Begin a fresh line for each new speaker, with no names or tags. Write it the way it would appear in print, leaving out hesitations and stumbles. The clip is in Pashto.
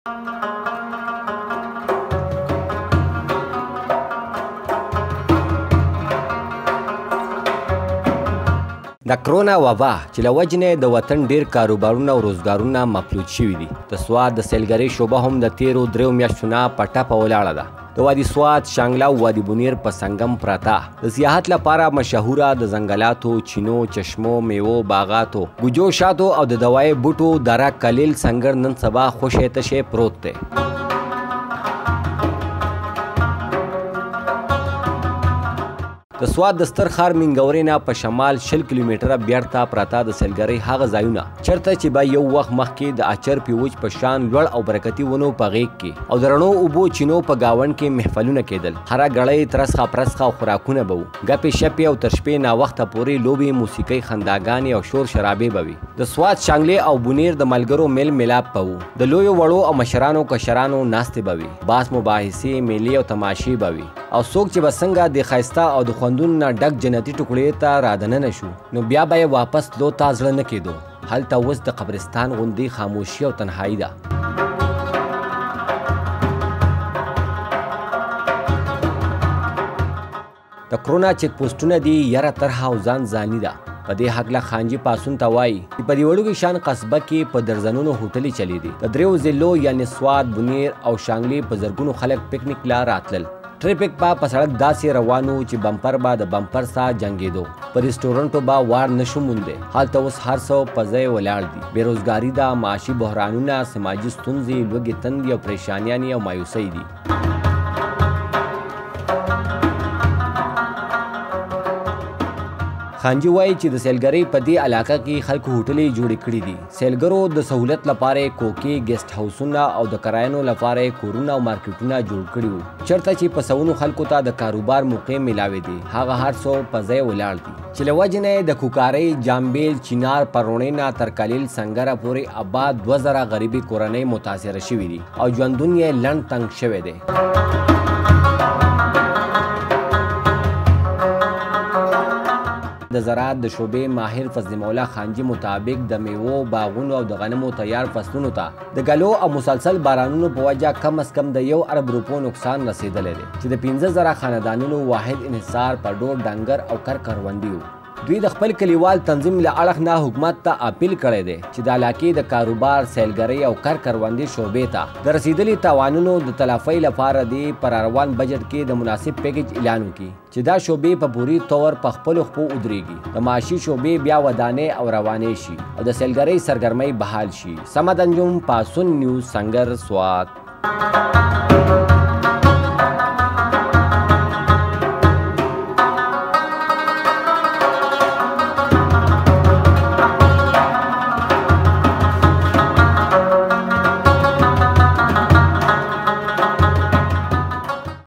د کرونا وبا چې له وجې نه د وطن ډیر کاروبارونه او روزګارونه مفلوج شوي دي. د سوات د سیلګرۍ شعبه هم د تیرو 3 میاشتو نه په ټپه ولاړه ده. د وادي سوات، شانګله او وادي بونیر په سنگم پراته د سیاحت لپاره مشهوره د ځنګلاتو، چینو، چشمو، میوو، باغاتو، ګوجو شاتو او د دوای بوټو دره کلیل سنگر نن سبا خوشې تشې پروت دی. د سوات د ستر ښار منګورې نه په شمال 20 کیلومتره بیرته پراته د سیلګرۍ هغه ځایونه چېرته چې به یو وخت مخکې د اچر پیوج په شان لوړ او برکتي ونو په غیږ کې او د رڼو اوبو چینو په گاونډ کې محفلونه کېدل. هره ګړۍ ترسخه پرسخه او خوراکونه به وو، ګپې شپې او تر شپې ناوخته پورې لوبې، موسیقۍ، خنداګانې او شور شرابې به وي. د سوات، شانګلې او بونیر د ملګرو میل میلاپ به وو. د لویو وړو او مشرانو کشرانو ناستې به وي، بحث مباحثې، میلې او تماشې به وي. او څوک چې به څنګه د ښایسته او د خوندونو نه ډک جنتي ټوکړې ته رادننه شو نو بیا به یې واپس تلو ته زړه نه کېدو. هلته اوس د قبرستان غوندې خاموشي او تنهایي ده. د کرونا چیک پوسټونه دي یاره طرحه او ځان ځاني ده. په دې هکله خانجي پاسون ته وایي چې په دې وړوکي شان قصبه کې په درزنونو هوټلې چلی دي. د دریو ضلعو یعنې سوات، بونیر او شانګلې په زرګونو خلک پکنیک لا راتلل. ټریفک به په سړک داسې روانو چې بمپر به د بمپر سره جنګېدو. په ریسټورنټو به وار نشو موندی. هلته اوس هر څه په ځای ولاړ دي. بېروزګاري ده، معاشي بحرانونه، سماجي ستونزې، لوږې تندې او پریشانیانې او مایوسۍ دي. خانجي وایي چې د سیلګرۍ په دې علاقه کې خلکو هوټلې جوړې کړي دي. سیلګرو د سهولت لپاره کوکې، ګیسټ هاوسونه او د کراینو لپاره کورونه او مارکیټونه جوړ کړي وو. چېرته چې په سوونو خلکو ته د کاروبار موقع میلاوې دي، هغه هر څه په ځای ولاړ دي چې له وجې نه د کوکارئی، جامبیل، چینار، پرونې نه تر کلیل سنگره پورې آباد 2000 غریبي کورنۍ متاثره شوي دي او ژوندون یې لنډ تنګ شوی دی. د زراعت د شعبې ماهر فضل مولا خانجي مطابق د میوو، باغونو او د غنمو تیار فصلونو ته د ګلو او مسلسل بارانونو په وجه کم از کم د 1 ارب روپو نقصان رسیدلی دی چې د 15,000 خاندانونو واحد انحصار په ډور، ډنګر او کروندي وو. دوی د خپل کلیوال تنظیم له اړخ نه حکومت ته اپیل کړی دی چې د علاقې د کاروبار، سیلګرۍ او کروندي شعبې ته د رسیدلي تاوانونو د تلافۍ لپاره دی پر روان بجټ کې د مناسب پیکج اعلان وکړي چې دا شعبې په پوري طور په خپلو خپو ودرېږي، د معاشي شعبې بیا ودانې او روانې شي او د سیلګرۍ سرګرمۍ بحال شي. صمد انجم، پاسون نیوز، سنگر، سوات.